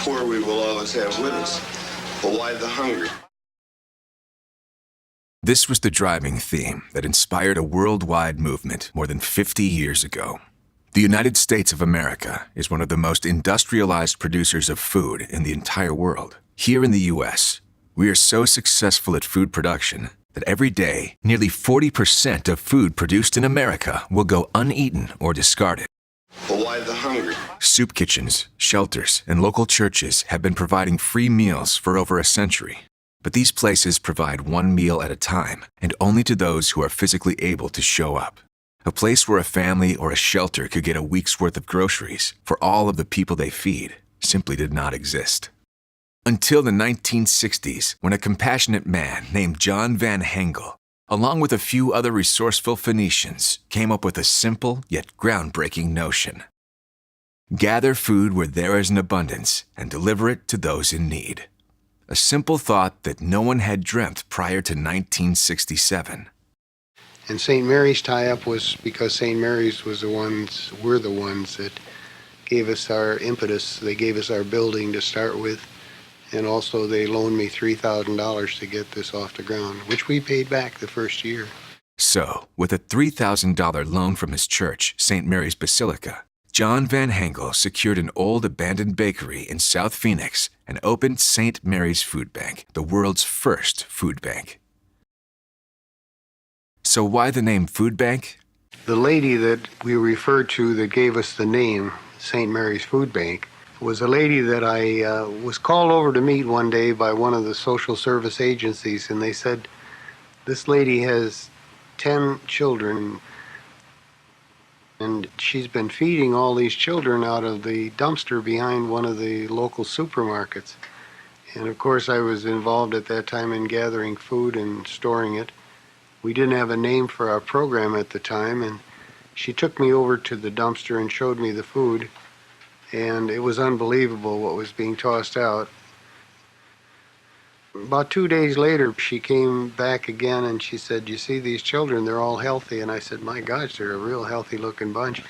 poor we will always have with us, but why the hungry? This was the driving theme that inspired a worldwide movement more than 50 years ago. The United States of America is one of the most industrialized producers of food in the entire world. Here in the U.S., we are so successful at food production that every day, nearly 40% of food produced in America will go uneaten or discarded. But why the hungry? Soup kitchens, shelters, and local churches have been providing free meals for over a century. But these places provide one meal at a time, and only to those who are physically able to show up. A place where a family or a shelter could get a week's worth of groceries for all of the people they feed simply did not exist. Until the 1960s, when a compassionate man named John Van Hengel, along with a few other resourceful Phoenicians, came up with a simple yet groundbreaking notion. Gather food where there is an abundance and deliver it to those in need. A simple thought that no one had dreamt prior to 1967. And St. Mary's tie-up was because St. Mary's were the ones that gave us our impetus. They gave us our building to start with, and also they loaned me $3,000 to get this off the ground, which we paid back the first year. So, with a $3,000 loan from his church, St. Mary's Basilica, John Van Hengel secured an old abandoned bakery in South Phoenix and opened St. Mary's Food Bank, the world's first food bank. So why the name Food Bank? The lady that we referred to that gave us the name St. Mary's Food Bank was a lady that I was called over to meet one day by one of the social service agencies, and they said, this lady has 10 children, and she's been feeding all these children out of the dumpster behind one of the local supermarkets. And of course I was involved at that time in gathering food and storing it. We didn't have a name for our program at the time, and she took me over to the dumpster and showed me the food, and it was unbelievable what was being tossed out. About 2 days later, she came back again and she said, you see these children, they're all healthy. And I said, my gosh, they're a real healthy looking bunch.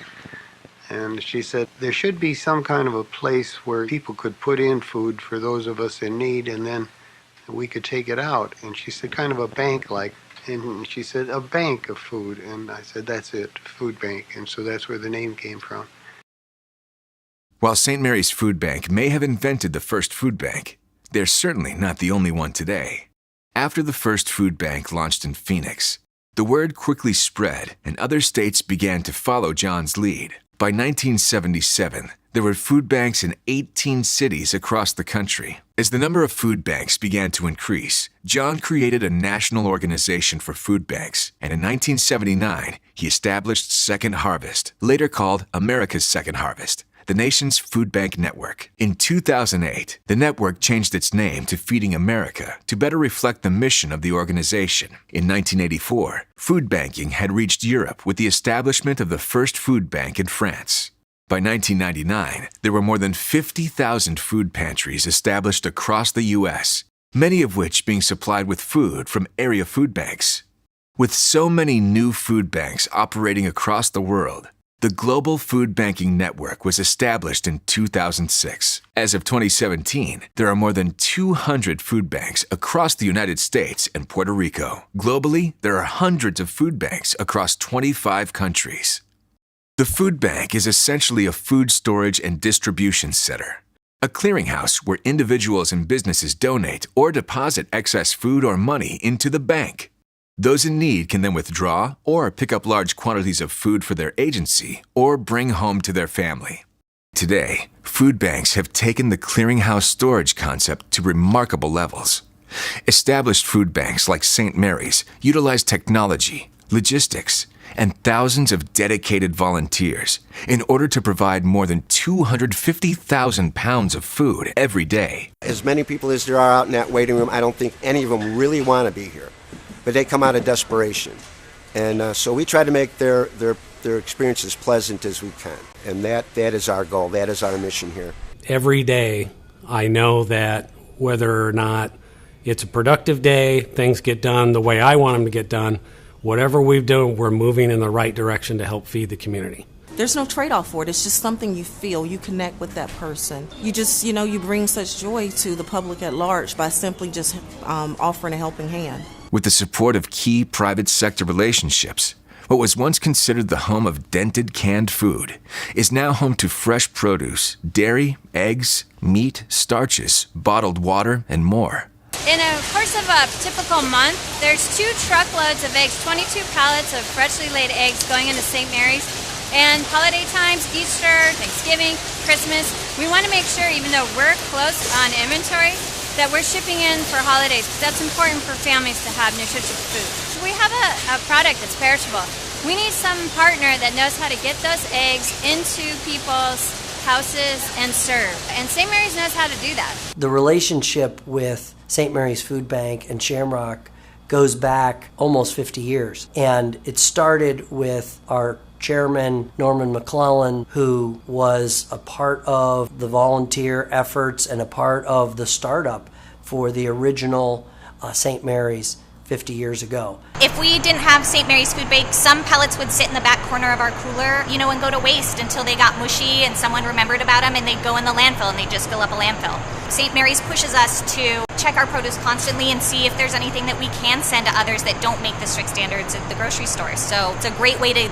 And she said, there should be some kind of a place where people could put in food for those of us in need, and then we could take it out. And she said, kind of a bank like. And she said, a bank of food. And I said, that's it, food bank. And so that's where the name came from. While St. Mary's Food Bank may have invented the first food bank, they're certainly not the only one today. After the first food bank launched in Phoenix, the word quickly spread and other states began to follow John's lead. By 1977, there were food banks in 18 cities across the country. As the number of food banks began to increase, John created a national organization for food banks, and in 1979, he established Second Harvest, later called America's Second Harvest, the nation's food bank network. In 2008, the network changed its name to Feeding America to better reflect the mission of the organization. In 1984, food banking had reached Europe with the establishment of the first food bank in France. By 1999, there were more than 50,000 food pantries established across the U.S., many of which being supplied with food from area food banks. With so many new food banks operating across the world, the Global Food Banking Network was established in 2006. As of 2017, there are more than 200 food banks across the United States and Puerto Rico. Globally, there are hundreds of food banks across 25 countries. The food bank is essentially a food storage and distribution center, a clearinghouse where individuals and businesses donate or deposit excess food or money into the bank. Those in need can then withdraw or pick up large quantities of food for their agency or bring home to their family. Today, food banks have taken the clearinghouse storage concept to remarkable levels. Established food banks like St. Mary's utilize technology, logistics, and thousands of dedicated volunteers in order to provide more than 250,000 pounds of food every day. As many people as there are out in that waiting room, I don't think any of them really want to be here. But they come out of desperation. And so we try to make their experience as pleasant as we can. And that is our goal. That is our mission here. Every day, I know that whether or not it's a productive day, things get done the way I want them to get done, whatever we've done, we're moving in the right direction to help feed the community. There's no trade-off for it. It's just something you feel. You connect with that person. You just, you bring such joy to the public at large by simply just offering a helping hand. With the support of key private sector relationships, what was once considered the home of dented canned food is now home to fresh produce, dairy, eggs, meat, starches, bottled water, and more. In a course of a typical month, there's 2 truckloads of eggs, 22 pallets of freshly laid eggs going into St. Mary's. And holiday times, Easter, Thanksgiving, Christmas, we want to make sure, even though we're close on inventory, that we're shipping in for holidays, because that's important for families to have nutritious food. So we have a product that's perishable. We need some partner that knows how to get those eggs into people's houses and serve. And St. Mary's knows how to do that. The relationship with St. Mary's Food Bank and Shamrock goes back almost 50 years. And it started with our chairman, Norman McClellan, who was a part of the volunteer efforts and a part of the startup for the original St. Mary's 50 years ago. If we didn't have St. Mary's Food Bank, some pellets would sit in the back corner of our cooler, and go to waste until they got mushy and someone remembered about them, and they'd go in the landfill and they'd just fill up a landfill. St. Mary's pushes us to check our produce constantly and see if there's anything that we can send to others that don't make the strict standards at the grocery stores. So it's a great way to,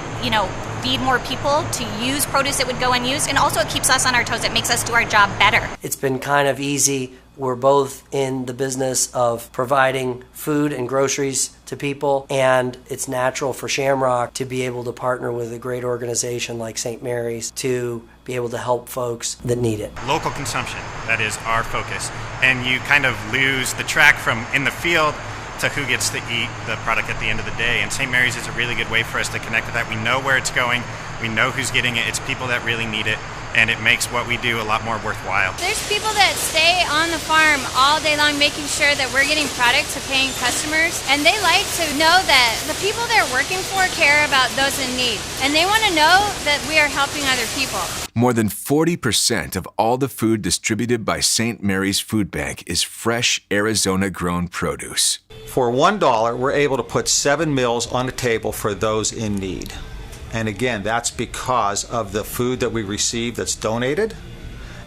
feed more people to use produce that would go unused, and also it keeps us on our toes. It makes us do our job better. It's been kind of easy. We're both in the business of providing food and groceries to people, and it's natural for Shamrock to be able to partner with a great organization like St. Mary's to be able to help folks that need it. Local consumption, that is our focus. And you kind of lose the track from in the field to who gets to eat the product at the end of the day. And St. Mary's is a really good way for us to connect with that. We know where it's going. We know who's getting it. It's people that really need it. And it makes what we do a lot more worthwhile. There's people that stay on the farm all day long making sure that we're getting product to paying customers. And they like to know that the people they're working for care about those in need. And they want to know that we are helping other people. More than 40% of all the food distributed by St. Mary's Food Bank is fresh Arizona-grown produce. For $1, we're able to put 7 meals on the table for those in need. And again, that's because of the food that we receive that's donated,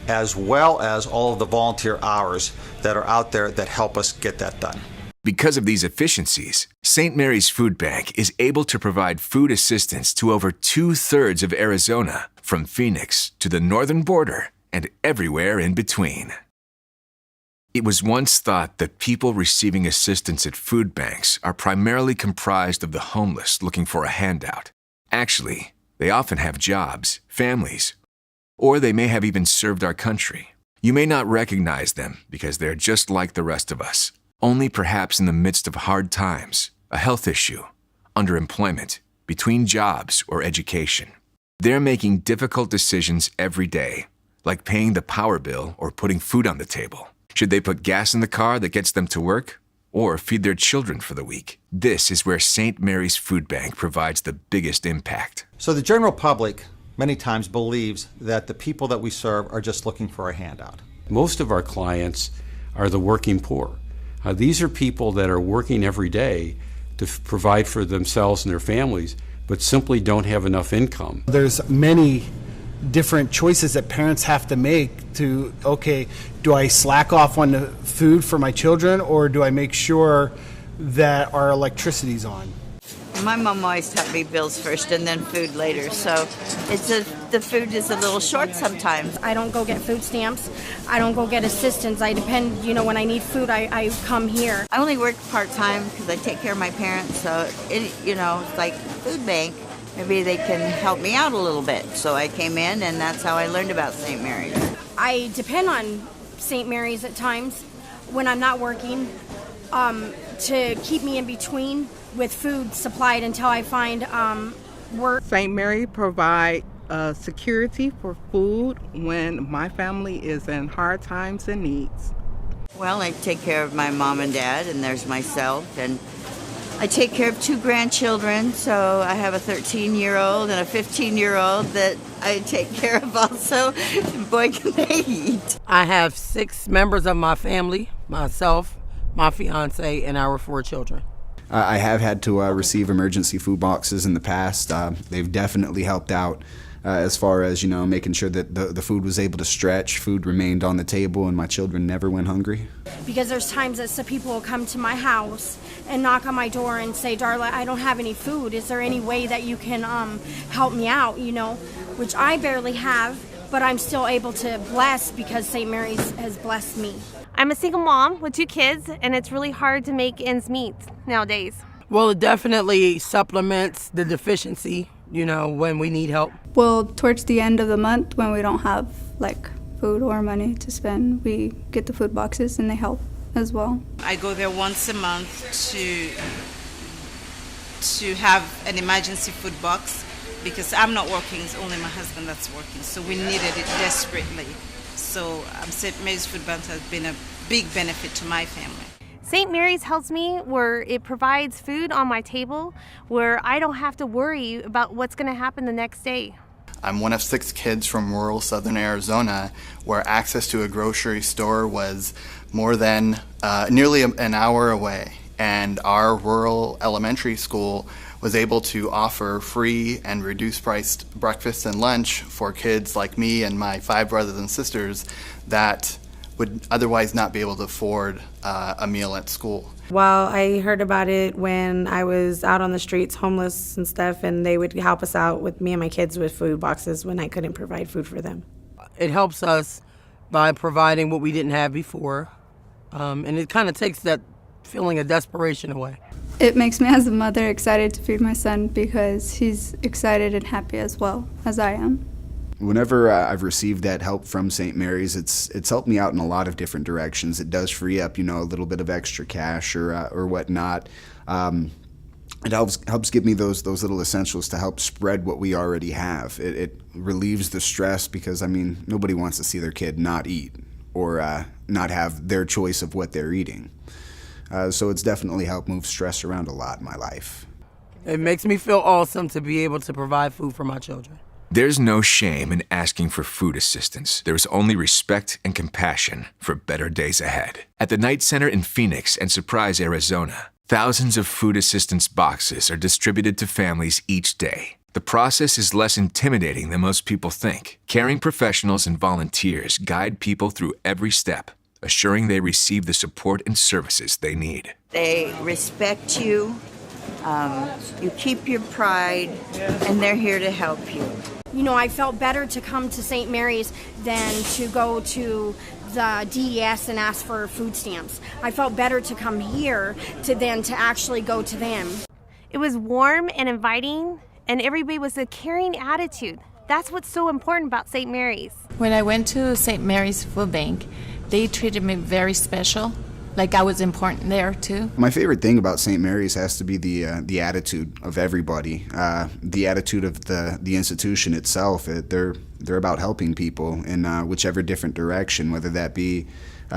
as well as all of the volunteer hours that are out there that help us get that done. Because of these efficiencies, St. Mary's Food Bank is able to provide food assistance to over 2/3 of Arizona, from Phoenix to the northern border and everywhere in between. It was once thought that people receiving assistance at food banks are primarily comprised of the homeless looking for a handout. Actually, they often have jobs, families, or they may have even served our country. You may not recognize them because they're just like the rest of us, only perhaps in the midst of hard times, a health issue, underemployment, between jobs or education. They're making difficult decisions every day, like paying the power bill or putting food on the table. Should they put gas in the car that gets them to work, or feed their children for the week? This is where St. Mary's Food Bank provides the biggest impact. So the general public many times believes that the people that we serve are just looking for a handout. Most of our clients are the working poor. These are people that are working every day to provide for themselves and their families, but simply don't have enough income. There's many different choices that parents have to make to, okay, do I slack off on the food for my children, or do I make sure that our electricity's on? My mom always taught me bills first and then food later, so the food is a little short sometimes. I don't go get food stamps. I don't go get assistance. I depend, when I need food, I come here. I only work part-time because I take care of my parents, so it's like food bank. Maybe they can help me out a little bit. So I came in, and that's how I learned about St. Mary's. I depend on St. Mary's at times when I'm not working to keep me in between with food supplied until I find work. St. Mary provide security for food when my family is in hard times and needs. Well, I take care of my mom and dad, and there's myself, and I take care of 2 grandchildren, so I have a 13-year-old and a 15-year-old that I take care of also. Boy, can they eat. I have 6 members of my family, myself, my fiance, and our 4 children. I have had to receive emergency food boxes in the past. They've definitely helped out as far as, making sure that the food was able to stretch, food remained on the table, and my children never went hungry. Because there's times that some people will come to my house and knock on my door and say, Darla, I don't have any food. Is there any way that you can help me out, which I barely have, but I'm still able to bless because St. Mary's has blessed me. I'm a single mom with 2 kids, and it's really hard to make ends meet nowadays. Well, it definitely supplements the deficiency, when we need help. Well, towards the end of the month, when we don't have food or money to spend, we get the food boxes and they help as well. I go there once a month to have an emergency food box because I'm not working, it's only my husband that's working, so we needed it desperately. So St. Mary's Food Bank has been a big benefit to my family. St. Mary's helps me where it provides food on my table where I don't have to worry about what's going to happen the next day. I'm one of 6 kids from rural southern Arizona where access to a grocery store was more than nearly an hour away. And our rural elementary school was able to offer free and reduced priced breakfast and lunch for kids like me and my 5 brothers and sisters that would otherwise not be able to afford a meal at school. Well, I heard about it when I was out on the streets, homeless and stuff, and they would help us out with me and my kids with food boxes when I couldn't provide food for them. It helps us by providing what we didn't have before, and it kind of takes that feeling of desperation away. It makes me as a mother excited to feed my son because he's excited and happy as well as I am. Whenever I've received that help from St. Mary's, it's helped me out in a lot of different directions. It does free up, a little bit of extra cash or whatnot. It helps give me those little essentials to help spread what we already have. It relieves the stress because, nobody wants to see their kid not eat or not have their choice of what they're eating. So it's definitely helped move stress around a lot in my life. It makes me feel awesome to be able to provide food for my children. There's no shame in asking for food assistance. There's only respect and compassion for better days ahead. At the Night Center in Phoenix and Surprise, Arizona, thousands of food assistance boxes are distributed to families each day. The process is less intimidating than most people think. Caring professionals and volunteers guide people through every step, assuring they receive the support and services they need. They respect you, you keep your pride, and they're here to help you. I felt better to come to St. Mary's than to go to the DES and ask for food stamps. I felt better to come here than to actually go to them. It was warm and inviting, and everybody was a caring attitude. That's what's so important about St. Mary's. When I went to St. Mary's Food Bank, they treated me very special, like I was important there too. My favorite thing about St. Mary's has to be the attitude of everybody, the attitude of the institution itself. They're about helping people in whichever different direction, whether that be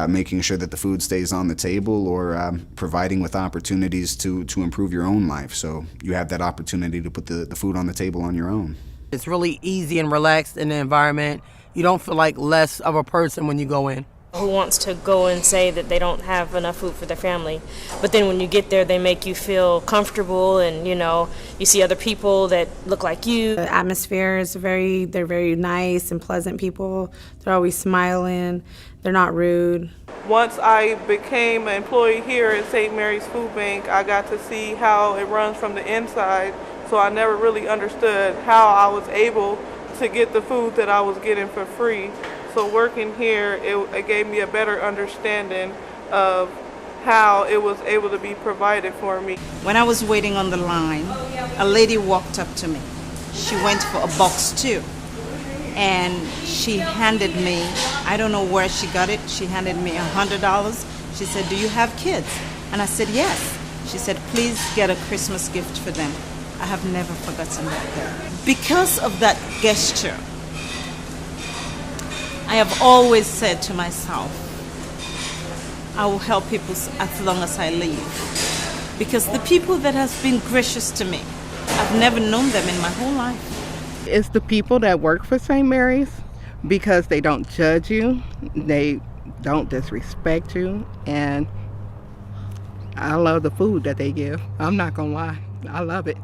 making sure that the food stays on the table or providing with opportunities to improve your own life. So you have that opportunity to put the food on the table on your own. It's really easy and relaxed in the environment. You don't feel like less of a person when you go in. Who wants to go and say that they don't have enough food for their family, but then when you get there they make you feel comfortable, and you see other people that look like you. The atmosphere is they're very nice and pleasant people. They're always smiling, they're not rude. Once I became an employee here at St. Mary's Food Bank, I got to see how it runs from the inside, so I never really understood how I was able to get the food that I was getting for free. So working here, it gave me a better understanding of how it was able to be provided for me. When I was waiting on the line, a lady walked up to me. She went for a box too. And she handed me, I don't know where she got it, she handed me $100. She said, "Do you have kids?" And I said, "Yes." She said, "Please get a Christmas gift for them." I have never forgotten that. Because of that gesture, I have always said to myself, I will help people as long as I live. Because the people that have been gracious to me, I've never known them in my whole life. It's the people that work for St. Mary's, because they don't judge you, they don't disrespect you, and I love the food that they give. I'm not gonna lie, I love it.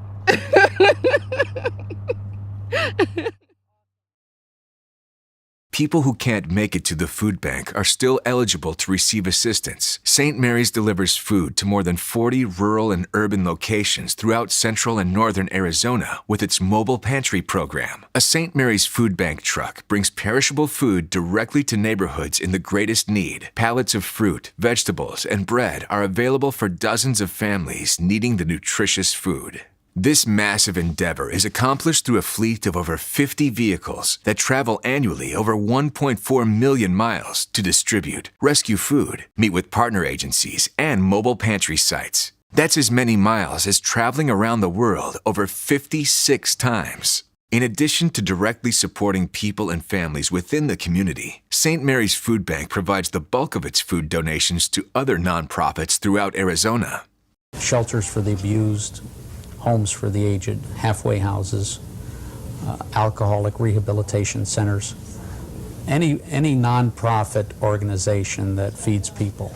people who can't make it to the food bank are still eligible to receive assistance. St. Mary's delivers food to more than 40 rural and urban locations throughout central and northern Arizona with its mobile pantry program. A St. Mary's food bank truck brings perishable food directly to neighborhoods in the greatest need. Pallets of fruit, vegetables, and bread are available for dozens of families needing the nutritious food. This massive endeavor is accomplished through a fleet of over 50 vehicles that travel annually over 1.4 million miles to distribute, rescue food, meet with partner agencies, and mobile pantry sites. That's as many miles as traveling around the world over 56 times. In addition to directly supporting people and families within the community, St. Mary's Food Bank provides the bulk of its food donations to other nonprofits throughout Arizona. Shelters for the abused, homes for the aged, halfway houses, alcoholic rehabilitation centers, any nonprofit organization that feeds people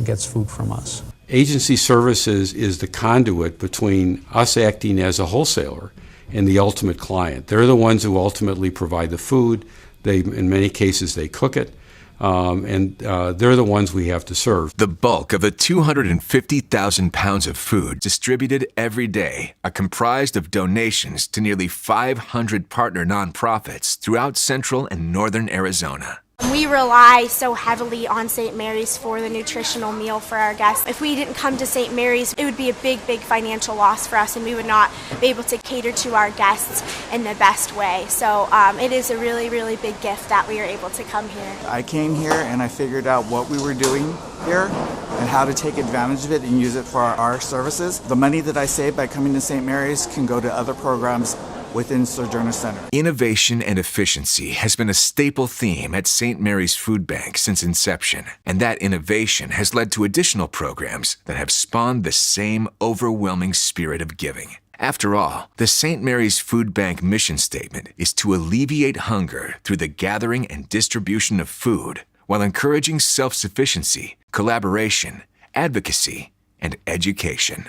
gets food from us. Agency services is the conduit between us acting as a wholesaler and the ultimate client. They're the ones who ultimately provide the food. In many cases, they cook it. They're the ones we have to serve. The bulk of the 250,000 pounds of food distributed every day are comprised of donations to nearly 500 partner nonprofits throughout central and northern Arizona. We rely so heavily on St. Mary's for the nutritional meal for our guests. If we didn't come to St. Mary's, it would be a big financial loss for us, and we would not be able to cater to our guests in the best way. So it is a really big gift that we are able to come here. I came here and I figured out what we were doing here and how to take advantage of it and use it for our services. The money that I save by coming to St. Mary's can go to other programs within Sojourner Center. Innovation and efficiency has been a staple theme at St. Mary's Food Bank since inception, and that innovation has led to additional programs that have spawned the same overwhelming spirit of giving. After all, the St. Mary's Food Bank mission statement is to alleviate hunger through the gathering and distribution of food while encouraging self-sufficiency, collaboration, advocacy, and education.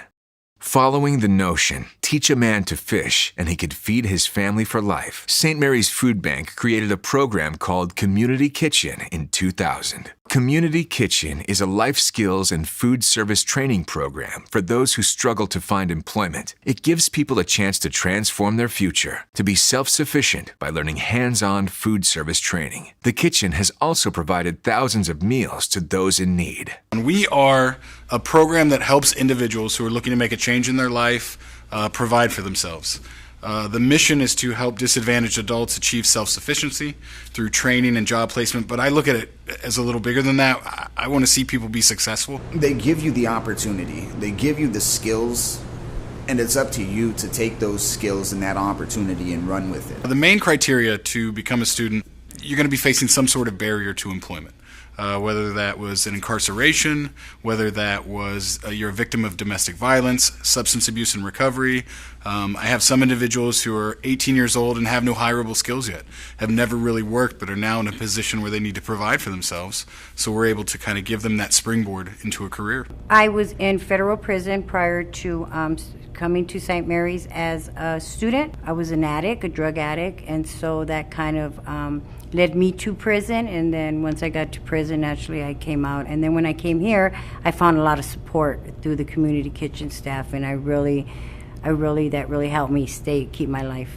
Following the notion, teach a man to fish and he could feed his family for life, St. Mary's Food Bank created a program called Community Kitchen in 2000. Community Kitchen is a life skills and food service training program for those who struggle to find employment. It gives people a chance to transform their future, to be self-sufficient by learning hands-on food service training. The kitchen has also provided thousands of meals to those in need. We are a program that helps individuals who are looking to make a change in their life provide for themselves. The mission is to help disadvantaged adults achieve self-sufficiency through training and job placement, but I look at it as a little bigger than that. I want to see people be successful. They give you the opportunity, they give you the skills, and it's up to you to take those skills and that opportunity and run with it. The main criteria to become a student, you're going to be facing some sort of barrier to employment. Whether that was an incarceration, whether that was you're a victim of domestic violence, substance abuse and recovery. I have some individuals who are 18 years old and have no hireable skills yet, have never really worked, but are now in a position where they need to provide for themselves. So we're able to kind of give them that springboard into a career. I was in federal prison prior to coming to St. Mary's as a student. I was an addict, a drug addict, and so that kind of led me to prison. And then once I got to prison, naturally I came out. And then when I came here, I found a lot of support through the community kitchen staff, and that really helped me keep my life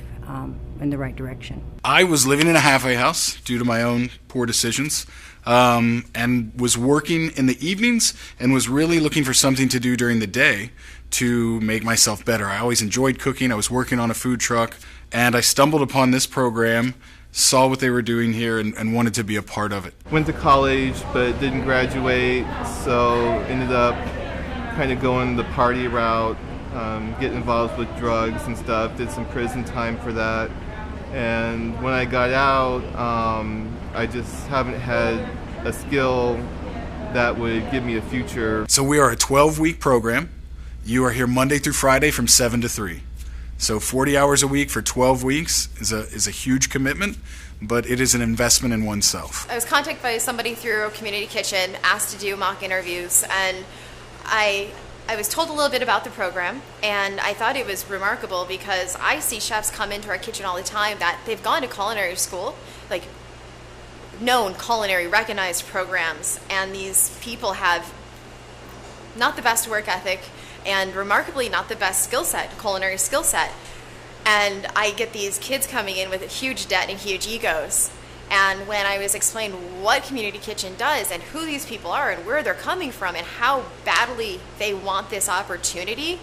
in the right direction. I was living in a halfway house due to my own poor decisions, and was working in the evenings and was really looking for something to do during the day to make myself better. I always enjoyed cooking. I was working on a food truck, and I stumbled upon this program, saw what they were doing here, and wanted to be a part of it. Went to college but didn't graduate, so ended up kind of going the party route, getting involved with drugs and stuff, did some prison time for that. And when I got out, I just haven't had a skill that would give me a future. So we are a 12-week program. You are here Monday through Friday from 7 to 3. So 40 hours a week for 12 weeks is a huge commitment, but it is an investment in oneself. I was contacted by somebody through a community kitchen, asked to do mock interviews, and I was told a little bit about the program, and I thought it was remarkable because I see chefs come into our kitchen all the time that they've gone to culinary school, like known culinary recognized programs, and these people have not the best work ethic and remarkably not the best culinary skill set. And I get these kids coming in with a huge debt and huge egos. And when I was explained what Community Kitchen does and who these people are and where they're coming from and how badly they want this opportunity,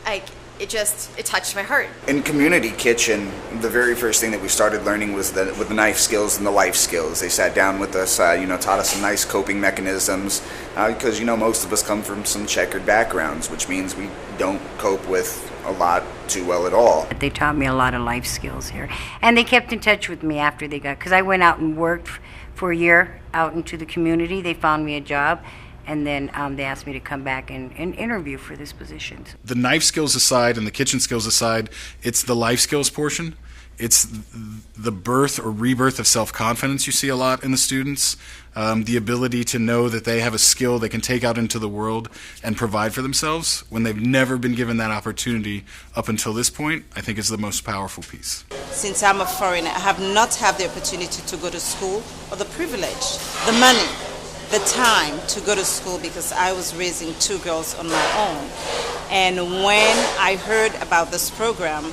it touched my heart. In Community Kitchen, the very first thing that we started learning was with the knife skills and the life skills. They sat down with us, taught us some nice coping mechanisms, because most of us come from some checkered backgrounds, which means we don't cope with a lot too well at all. They taught me a lot of life skills here, and they kept in touch with me after they got, because I went out and worked for a year out into the community. They found me a job, and then they asked me to come back and interview for this position. The knife skills aside and the kitchen skills aside, it's the life skills portion. It's the birth or rebirth of self-confidence you see a lot in the students, the ability to know that they have a skill they can take out into the world and provide for themselves when they've never been given that opportunity up until this point, I think is the most powerful piece. Since I'm a foreigner, I have not had the opportunity to go to school or the privilege, the money, the time to go to school because I was raising 2 girls on my own. And when I heard about this program,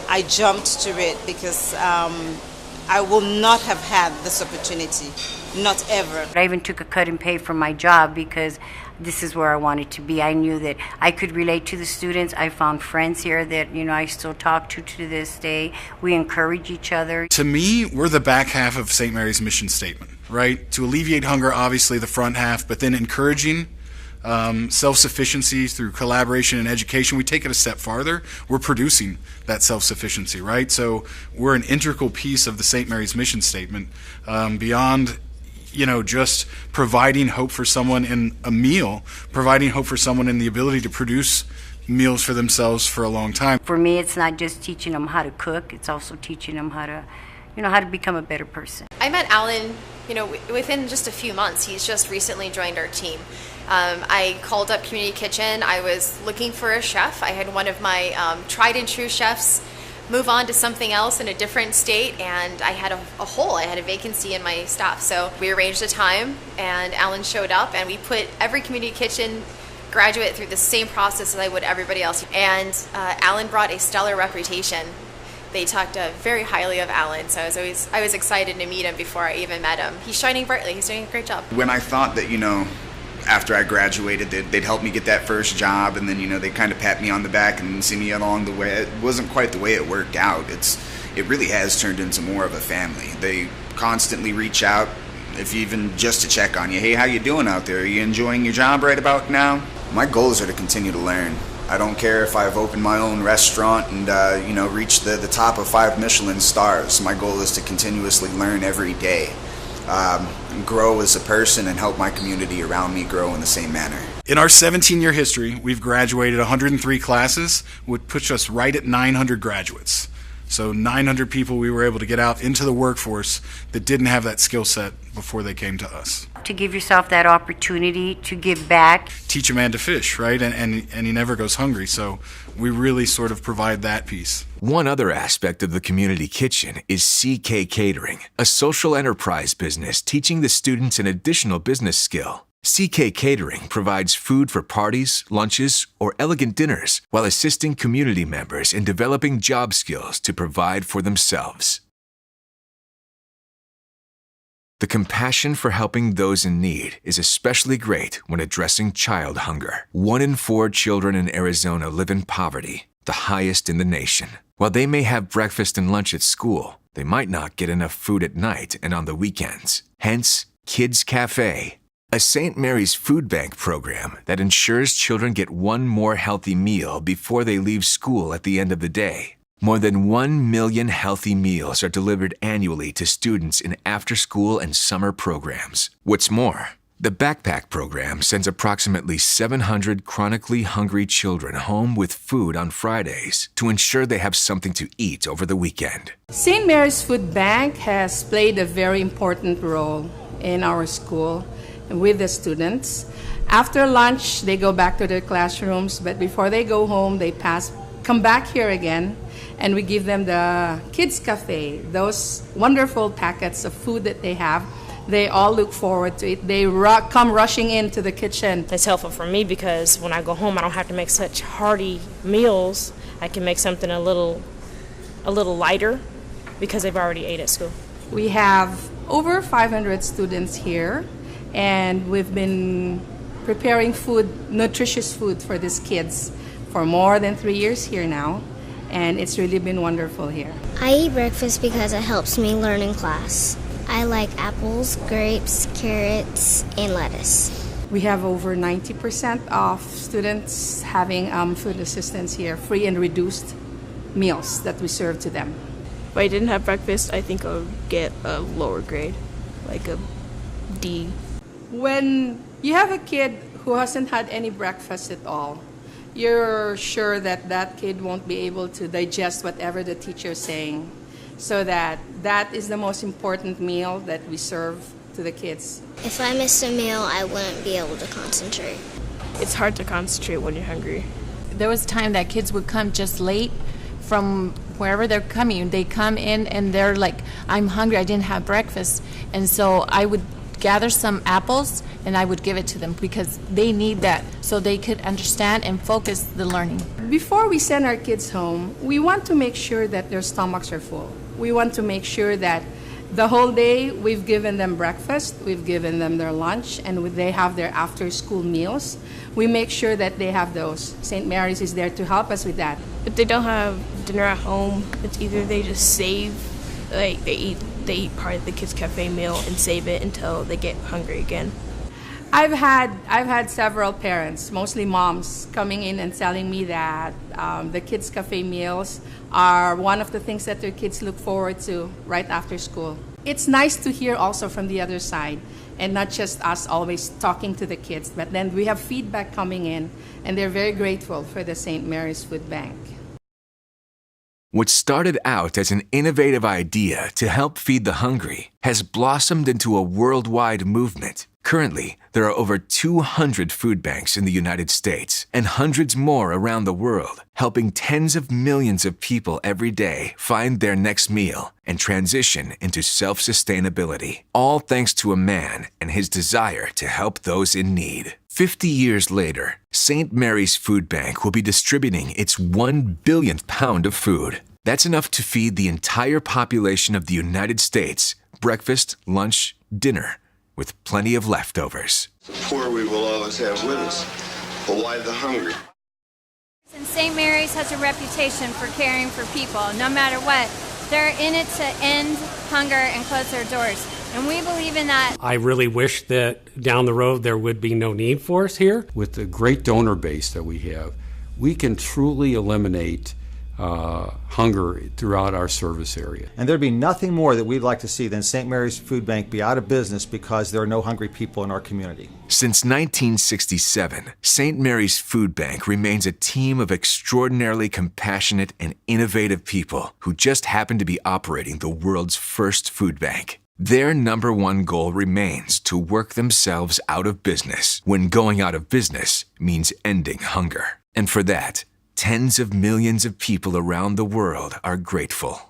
I jumped to it because I will not have had this opportunity, not ever. I even took a cut in pay from my job because this is where I wanted to be. I knew that I could relate to the students. I found friends here that I still talk to this day. We encourage each other. To me, we're the back half of St. Mary's mission statement, right? To alleviate hunger, obviously the front half, but then encouraging self-sufficiency through collaboration and education. We take it a step farther. We're producing that self-sufficiency, right? So we're an integral piece of the St. Mary's mission statement, beyond just providing hope for someone in a meal, providing hope for someone in the ability to produce meals for themselves for a long time. For me, it's not just teaching them how to cook, it's also teaching them how to become a better person. I met Alan, within just a few months. He's just recently joined our team. I called up Community Kitchen. I was looking for a chef. I had one of my tried and true chefs move on to something else in a different state, and I had a hole. I had a vacancy in my staff. So we arranged a time, and Alan showed up, and we put every Community Kitchen graduate through the same process as I would everybody else. And Alan brought a stellar reputation. They talked very highly of Alan, so I was excited to meet him before I even met him. He's shining brightly. He's doing a great job. When I thought that, after I graduated, they'd help me get that first job, and then, they kind of pat me on the back and see me along the way. It wasn't quite the way it worked out. It really has turned into more of a family. They constantly reach out, if even just to check on you. Hey, how you doing out there? Are you enjoying your job right about now? My goals are to continue to learn. I don't care if I've opened my own restaurant and, reached the top of 5 Michelin stars. My goal is to continuously learn every day. Grow as a person and help my community around me grow in the same manner. In our 17-year history, we've graduated 103 classes, which puts us right at 900 graduates. So 900 people we were able to get out into the workforce that didn't have that skill set before they came to us. To give yourself that opportunity to give back. Teach a man to fish, right? And he never goes hungry. So we really sort of provide that piece. One other aspect of the Community Kitchen is CK Catering, a social enterprise business teaching the students an additional business skill. CK Catering provides food for parties, lunches, or elegant dinners while assisting community members in developing job skills to provide for themselves. The compassion for helping those in need is especially great when addressing child hunger. 1 in 4 children in Arizona live in poverty, the highest in the nation. While they may have breakfast and lunch at school, they might not get enough food at night and on the weekends. Hence, Kids Cafe, a St. Mary's Food Bank program that ensures children get one more healthy meal before they leave school at the end of the day. More than 1 million healthy meals are delivered annually to students in after-school and summer programs. What's more, the Backpack program sends approximately 700 chronically hungry children home with food on Fridays to ensure they have something to eat over the weekend. St. Mary's Food Bank has played a very important role in our school with the students. After lunch, they go back to their classrooms, but before they go home, they come back here again, and we give them the Kids Cafe, those wonderful packets of food that they have. They all look forward to it. They come rushing into the kitchen. It's helpful for me because when I go home, I don't have to make such hearty meals. I can make something a little lighter because they've already ate at school. We have over 500 students here, and we've been preparing food, nutritious food for these kids for more than 3 years here now, and it's really been wonderful here. I eat breakfast because it helps me learn in class. I like apples, grapes, carrots, and lettuce. We have over 90% of students having food assistance here, free and reduced meals that we serve to them. If I didn't have breakfast, I think I would get a lower grade, like a D. When you have a kid who hasn't had any breakfast at all, you're sure that that kid won't be able to digest whatever the teacher is saying. So that is the most important meal that we serve to the kids. If I missed a meal, I wouldn't be able to concentrate. It's hard to concentrate when you're hungry. There was a time that kids would come just late from wherever they're coming. They come in and they're like, I'm hungry, I didn't have breakfast. And so I would gather some apples and I would give it to them because they need that so they could understand and focus the learning. Before we send our kids home, we want to make sure that their stomachs are full. We want to make sure that the whole day we've given them breakfast, we've given them their lunch, and they have their after-school meals. We make sure that they have those. St. Mary's is there to help us with that. If they don't have dinner at home, it's either they just save, like they eat part of the Kids Cafe meal and save it until they get hungry again. I've had several parents, mostly moms, coming in and telling me that the Kids Cafe meals are one of the things that their kids look forward to right after school. It's nice to hear also from the other side, and not just us always talking to the kids, but then we have feedback coming in, and they're very grateful for the St. Mary's Food Bank. What started out as an innovative idea to help feed the hungry has blossomed into a worldwide movement. Currently, there are over 200 food banks in the United States and hundreds more around the world, helping tens of millions of people every day find their next meal and transition into self-sustainability, all thanks to a man and his desire to help those in need. 50 years later, St. Mary's Food Bank will be distributing its 1 billionth pound of food. That's enough to feed the entire population of the United States, breakfast, lunch, dinner, with plenty of leftovers. The poor we will always have with us, but why the hungry? And St. Mary's has a reputation for caring for people, no matter what. They're in it to end hunger and close their doors, and we believe in that. I really wish that down the road there would be no need for us here. With the great donor base that we have, we can truly eliminate hunger throughout our service area. And there'd be nothing more that we'd like to see than St. Mary's Food Bank be out of business because there are no hungry people in our community. Since 1967, St. Mary's Food Bank remains a team of extraordinarily compassionate and innovative people who just happen to be operating the world's first food bank. Their number one goal remains to work themselves out of business when going out of business means ending hunger. And for that, tens of millions of people around the world are grateful.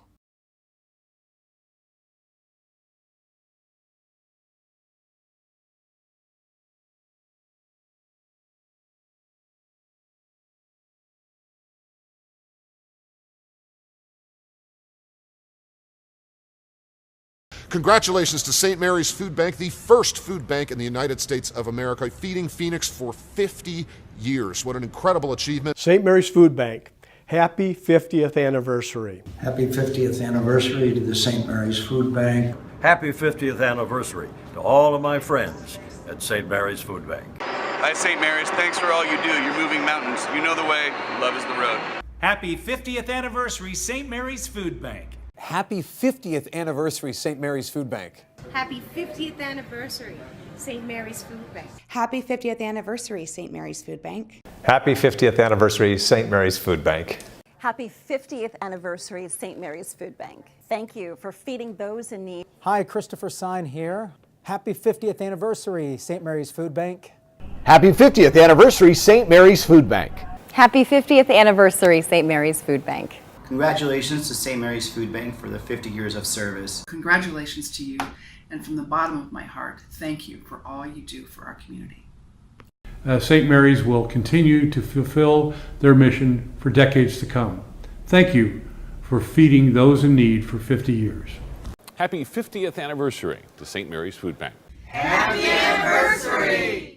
Congratulations to St. Mary's Food Bank, the first food bank in the United States of America, feeding Phoenix for 50 years. What an incredible achievement. St. Mary's Food Bank, happy 50th anniversary. Happy 50th anniversary to the St. Mary's Food Bank. Happy 50th anniversary to all of my friends at St. Mary's Food Bank. Hi, St. Mary's. Thanks for all you do. You're moving mountains. You know the way. Love is the road. Happy 50th anniversary, St. Mary's Food Bank. Happy 50th anniversary, St. Mary's Food Bank. Happy 50th anniversary, St. Mary's Food Bank. Happy 50th anniversary, St. Mary's Food Bank. Happy 50th anniversary, St. Mary's Food Bank. Happy 50th anniversary, St. Mary's Food Bank. Thank you for feeding those in need. Hi, Christopher Sign here. Happy 50th anniversary, St. Mary's Food Bank. Happy 50th anniversary, St. Mary's Food Bank. Happy 50th anniversary, St. Mary's Food Bank. Congratulations to St. Mary's Food Bank for the 50 years of service. Congratulations to you, and from the bottom of my heart, thank you for all you do for our community. St. Mary's will continue to fulfill their mission for decades to come. Thank you for feeding those in need for 50 years. Happy 50th anniversary to St. Mary's Food Bank. Happy anniversary!